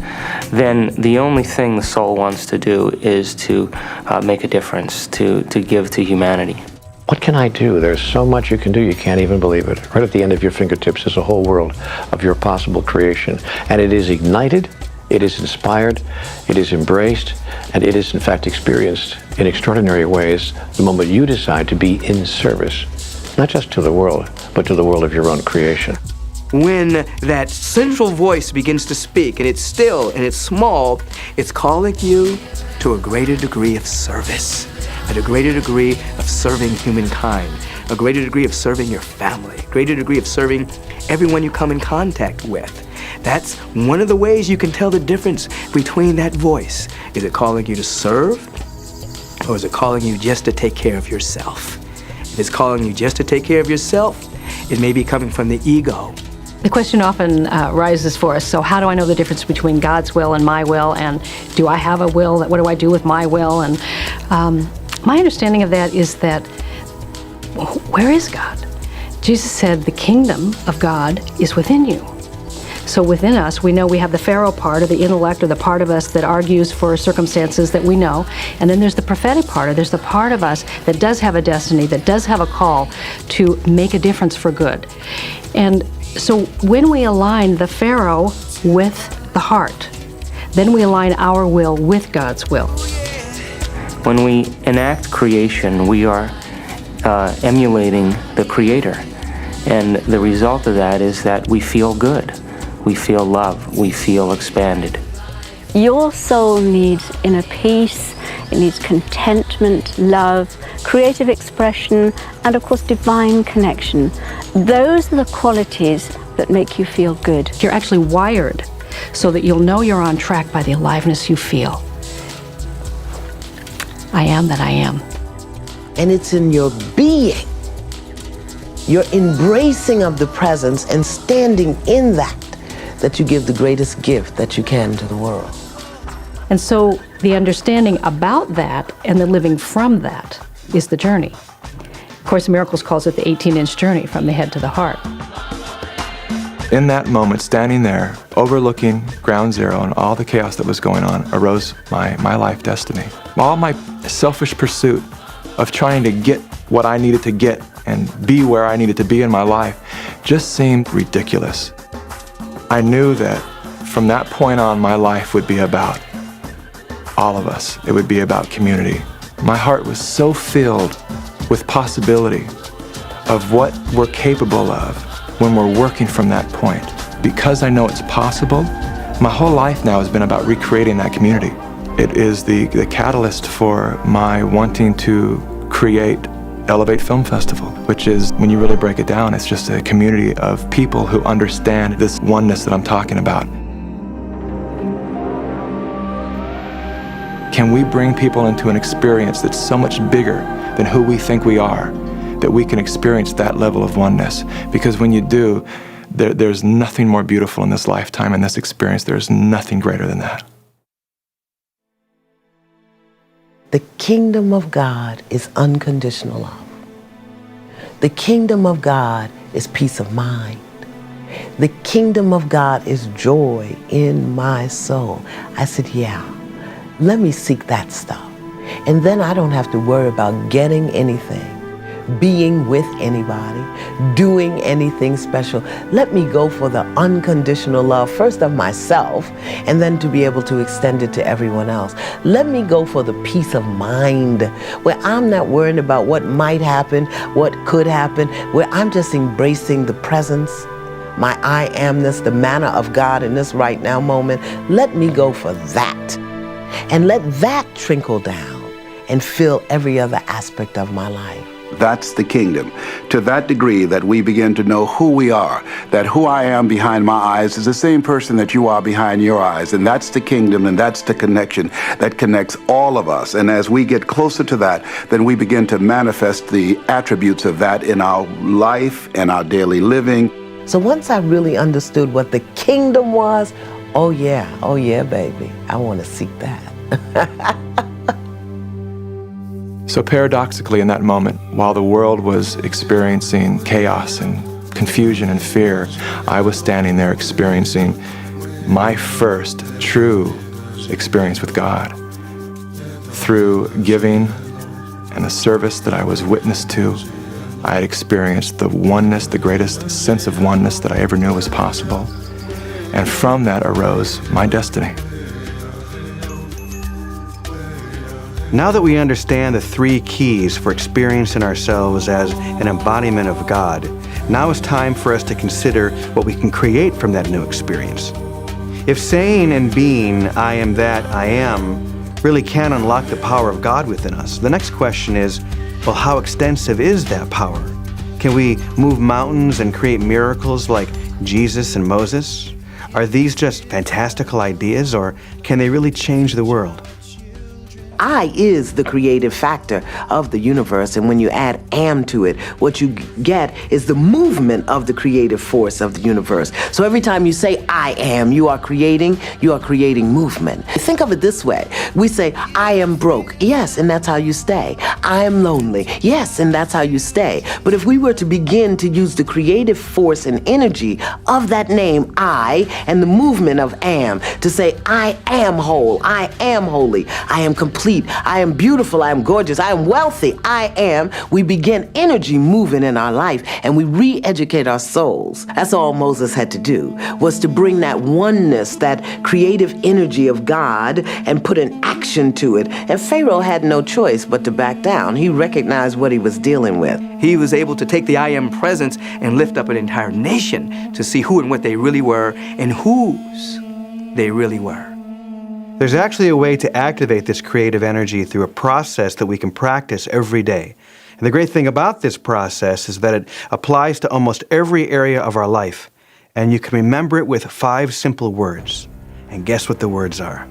Speaker 15: then the only thing the soul wants to do is to make a difference, to give to humanity.
Speaker 1: What can I do? There's so much you can do, you can't even believe it. Right at the end of your fingertips is a whole world of your possible creation. And it is ignited, it is inspired, it is embraced, and it is in fact experienced in extraordinary ways the moment you decide to be in service, not just to the world, but to the world of your own creation.
Speaker 4: when that central voice begins to speak, and it's still and it's small, it's calling you to a greater degree of service, a greater degree of serving humankind, a greater degree of serving your family, a greater degree of serving everyone you come in contact with. That's one of the ways you can tell the difference between that voice. Is it calling you to serve, or is it calling you just to take care of yourself? If it's calling you just to take care of yourself, it may be coming from the ego.
Speaker 5: The question often rises for us, so how do I know the difference between God's will and my will, and do I have a will? What do I do with my will? And my understanding of that is that, where is God? Jesus said the kingdom of God is within you. So within us, we know we have the Pharaoh part, or the intellect, or the part of us that argues for circumstances that we know. And then there's the prophetic part, or there's the part of us that does have a destiny, that does have a call to make a difference for good. And so when we align the Pharaoh with the heart, then we align our will with God's will.
Speaker 15: When we enact creation, we are emulating the Creator. And the result of that is that we feel good. We feel love, we feel expanded.
Speaker 21: Your soul needs inner peace, it needs contentment, love, creative expression, and of course divine connection. Those are the qualities that make you feel good.
Speaker 5: You're actually wired so that you'll know you're on track by the aliveness you feel. I am that I am.
Speaker 14: And it's in your being, your embracing of the presence and standing in that you give the greatest gift that you can to the world.
Speaker 5: And so the understanding about that and the living from that is the journey. Course in Miracles calls it the 18-inch journey from the head to the heart.
Speaker 12: In that moment, standing there, overlooking ground zero and all the chaos that was going on, arose my life destiny. All my selfish pursuit of trying to get what I needed to get and be where I needed to be in my life just seemed ridiculous. I knew that from that point on, my life would be about all of us. It would be about community. My heart was so filled with possibility of what we're capable of when we're working from that point. Because I know it's possible, my whole life now has been about recreating that community. It is the catalyst for my wanting to create Elevate Film Festival, which is, when you really break it down, it's just a community of people who understand this oneness that I'm talking about. Can we bring people into an experience that's so much bigger than who we think we are, that we can experience that level of oneness? Because when you do, there's nothing more beautiful in this lifetime, in this experience. There's nothing greater than that.
Speaker 14: The kingdom of God is unconditional love. The kingdom of God is peace of mind. The kingdom of God is joy in my soul. I said, yeah, let me seek that stuff. And then I don't have to worry about getting anything, being with anybody, doing anything special. Let me go for the unconditional love, first of myself, and then to be able to extend it to everyone else. Let me go for the peace of mind, where I'm not worrying about what might happen, what could happen, where I'm just embracing the presence, my I amness, the manna of God in this right now moment. Let me go for that. And let that trickle down and fill every other aspect of my life.
Speaker 10: That's the kingdom. To that degree that we begin to know who we are, that who I am behind my eyes is the same person that you are behind your eyes. And that's the kingdom, and that's the connection that connects all of us. And as we get closer to that, then we begin to manifest the attributes of that in our life and our daily living.
Speaker 14: So once I really understood what the kingdom was, oh yeah, baby, I want to seek that.
Speaker 12: So paradoxically, in that moment, while the world was experiencing chaos and confusion and fear, I was standing there experiencing my first true experience with God. Through giving and the service that I was witness to, I had experienced the oneness, the greatest sense of oneness that I ever knew was possible. And from that arose my destiny.
Speaker 2: Now that we understand the three keys for experiencing ourselves as an embodiment of God, Now it's time for us to consider what we can create from that new experience. If saying and being, I am that I am, really can unlock the power of God within us, the next question is, well, how extensive is that power? Can we move mountains and create miracles like Jesus and Moses? Are these just fantastical ideas, or can they really change the world?
Speaker 14: I is the creative factor of the universe, and when you add am to it, what you get is the movement of the creative force of the universe. So every time you say I am, you are creating movement. Think of it this way. We say, I am broke. Yes, and that's how you stay. I am lonely. Yes, and that's how you stay. But if we were to begin to use the creative force and energy of that name, I, and the movement of am, to say, I am whole, I am holy, I am complete, I am beautiful, I am gorgeous, I am wealthy, I am, we begin energy moving in our life, and we re-educate our souls. That's all Moses had to do, was to bring that oneness, that creative energy of God, and put an action to it. And Pharaoh had no choice but to back down. He recognized what he was dealing with.
Speaker 4: He was able to take the I am presence and lift up an entire nation to see who and what they really were and whose they really were.
Speaker 2: There's actually a way to activate this creative energy through a process that we can practice every day. And the great thing about this process is that it applies to almost every area of our life. And you can remember it with 5 simple words. And guess what the words are?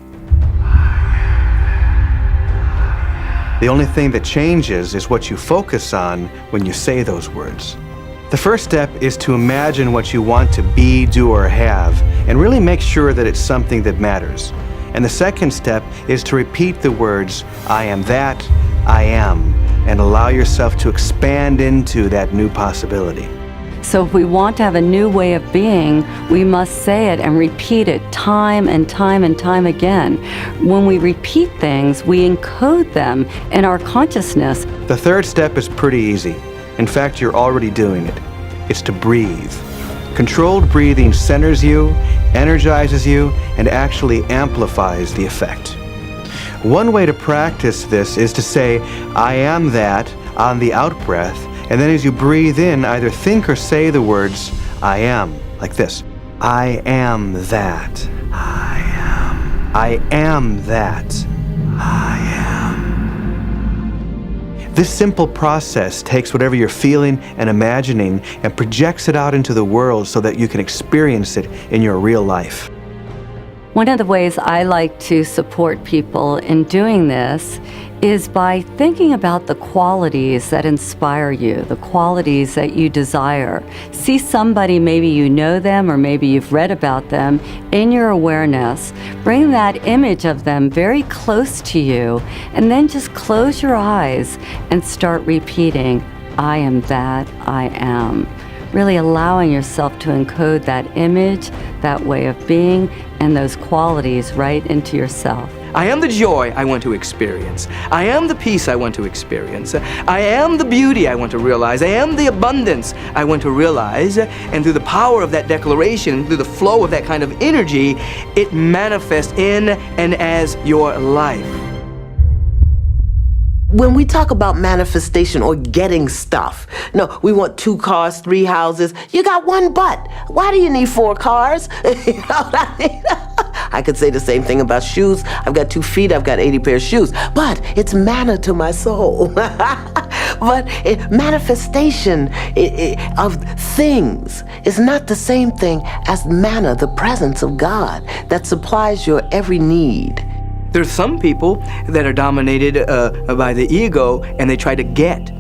Speaker 2: The only thing that changes is what you focus on when you say those words. The first step is to imagine what you want to be, do, or have, and really make sure that it's something that matters. And the second step is to repeat the words, I am that, I am, and allow yourself to expand into that new possibility.
Speaker 3: So if we want to have a new way of being, we must say it and repeat it time and time and time again. When we repeat things, we encode them in our consciousness.
Speaker 2: The third step is pretty easy. In fact, you're already doing it. It's to breathe. Controlled breathing centers you, energizes you, and actually amplifies the effect. One way to practice this is to say, I am that, on the out-breath, and then as you breathe in, either think or say the words, I am, like this. I am that. I am. I am that. I am. This simple process takes whatever you're feeling and imagining and projects it out into the world so that you can experience it in your real life.
Speaker 3: One of the ways I like to support people in doing this is by thinking about the qualities that inspire you, the qualities that you desire. See somebody, maybe you know them or maybe you've read about them, in your awareness. Bring that image of them very close to you, and then just close your eyes and start repeating, I am that I am. Really allowing yourself to encode that image, that way of being, and those qualities right into yourself.
Speaker 4: I am the joy I want to experience. I am the peace I want to experience. I am the beauty I want to realize. I am the abundance I want to realize. And through the power of that declaration, through the flow of that kind of energy, it manifests in and as your life.
Speaker 14: When we talk about manifestation or getting stuff, no, we want 2 cars, 3 houses. You got 1 butt. Why do you need 4 cars? You know what I mean? I could say the same thing about shoes. I've got 2 feet, I've got 80 pairs of shoes, but it's manna to my soul. But manifestation of things is not the same thing as manna, the presence of God that supplies your every need.
Speaker 4: There's some people that are dominated by the ego, and they try to get.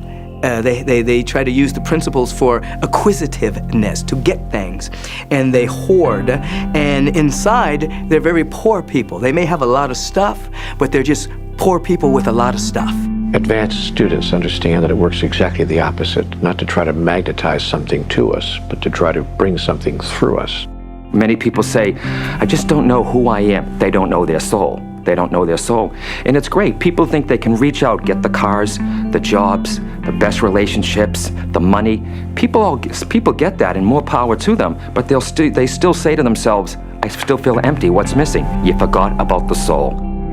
Speaker 4: They try to use the principles for acquisitiveness, to get things, and they hoard. And inside, they're very poor people. They may have a lot of stuff, but they're just poor people with a lot of stuff.
Speaker 1: Advanced students understand that it works exactly the opposite, not to try to magnetize something to us, but to try to bring something through us.
Speaker 9: Many people say, I just don't know who I am. They don't know their soul. They don't know their soul. And it's great. People think they can reach out, get the cars, the jobs, the best relationships, the money. People get that, and more power to them, but they still say to themselves, I still feel empty. What's missing? You forgot about the soul.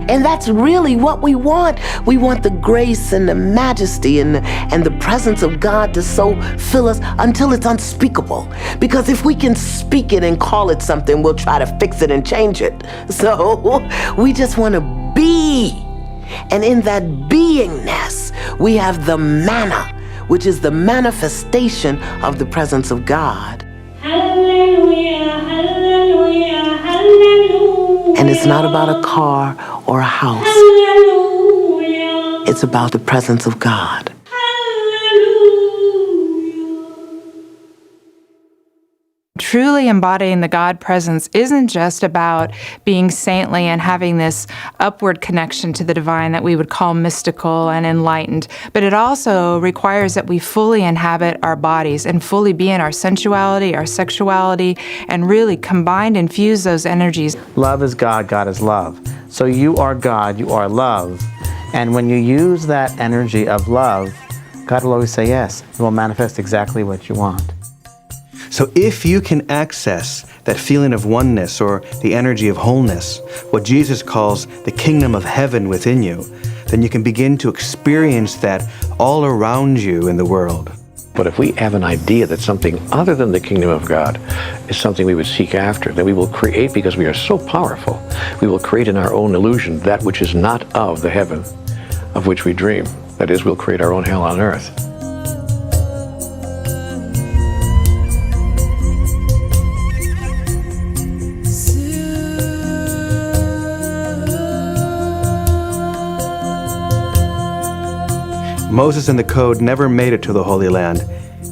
Speaker 14: And that's really what we want. We want the grace and the majesty and the presence of God to so fill us until it's unspeakable. Because if we can speak it and call it something, we'll try to fix it and change it. So we just want to be. And in that beingness, we have the manna, which is the manifestation of the presence of God.
Speaker 6: Hallelujah, hallelujah, hallelujah.
Speaker 14: And it's not about a car or a house.
Speaker 6: Hallelujah.
Speaker 14: It's about the presence of God.
Speaker 22: Truly embodying the God presence isn't just about being saintly and having this upward connection to the divine that we would call mystical and enlightened, but it also requires that we fully inhabit our bodies and fully be in our sensuality, our sexuality, and really combine and fuse those energies.
Speaker 20: Love is God, God is love. So you are God, you are love. And when you use that energy of love, God will always say yes. It will manifest exactly what you want.
Speaker 2: So if you can access that feeling of oneness or the energy of wholeness, what Jesus calls the kingdom of heaven within you, then you can begin to experience that all around you in the world.
Speaker 1: But if we have an idea that something other than the kingdom of God is something we would seek after, then we will create, because we are so powerful, we will create in our own illusion that which is not of the heaven of which we dream. That is, we'll create our own hell on earth.
Speaker 2: Moses and the Code never made it to the Holy Land,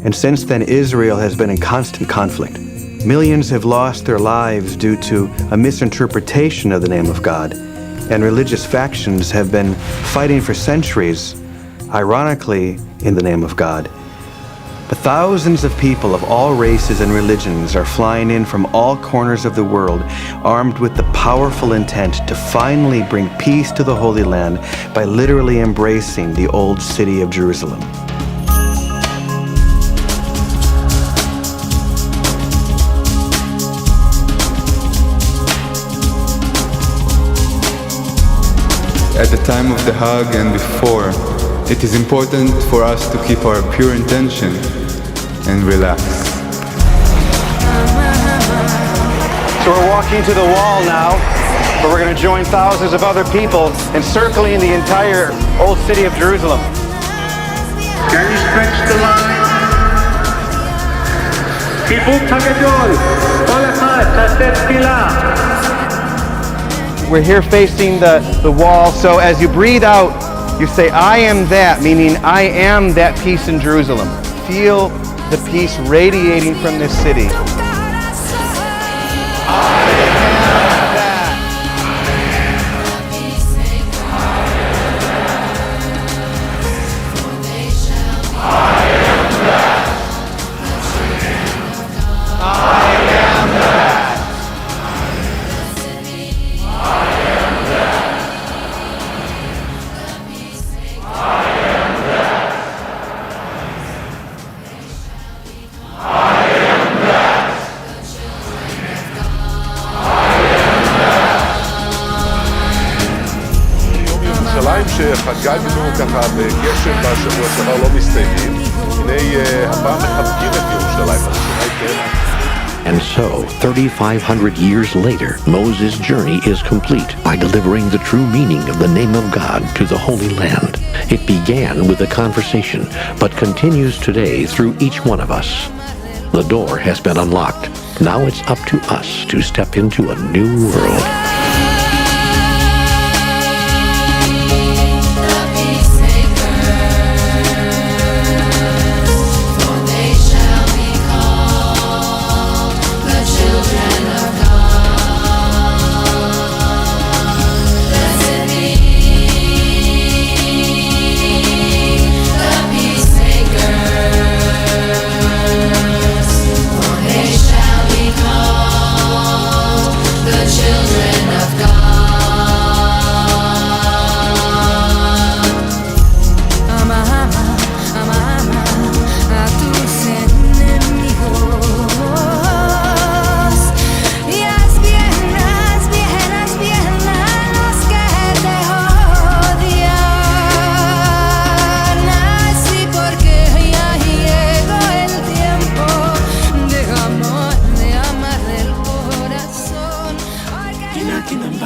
Speaker 2: and since then Israel has been in constant conflict. Millions have lost their lives due to a misinterpretation of the name of God, and religious factions have been fighting for centuries, ironically, in the name of God. But thousands of people of all races and religions are flying in from all corners of the world, armed with the powerful intent to finally bring peace to the Holy Land by literally embracing the old city of Jerusalem.
Speaker 23: At the time of the hug and before, it is important for us to keep our pure intention and relax.
Speaker 2: So we're walking to the wall now, but we're going to join thousands of other people encircling the entire old city of Jerusalem.
Speaker 6: Can you stretch the line?
Speaker 2: We're here facing the wall, so as you breathe out, you say, I am that, meaning I am that peace in Jerusalem. Feel the peace radiating from this city.
Speaker 24: שחגגנו ככה בגשם בשבוע שעבר לא מסתיימים. הנה הפעם מחבקים את ירושלים.
Speaker 1: And so, 3,500 years later, Moses' journey is complete by delivering the true meaning of the name of God to the Holy Land. It began with a conversation, but continues today through each one of us. The door has been unlocked. Now it's up to us to step into a new world.
Speaker 6: Children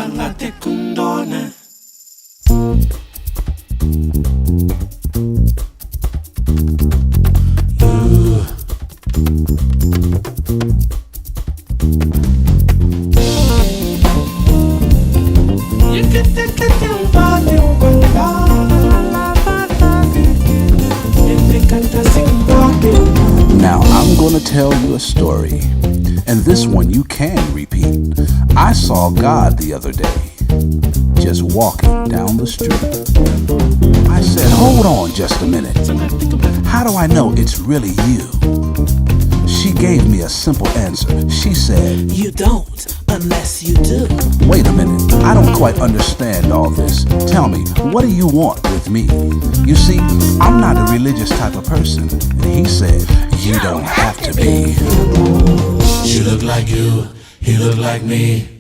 Speaker 6: Malate kundona.
Speaker 11: Now I'm gonna tell you a story, and this one you can repeat. I saw God the other day, just walking down the street. I said, hold on just a minute. How do I know it's really you? She gave me a simple answer. She said, you don't, unless you do. Wait a minute, I don't quite understand all this. Tell me, what do you want with me? You see, I'm not a religious type of person. And he said, you don't have to be.
Speaker 6: She looked like you, he looked like me.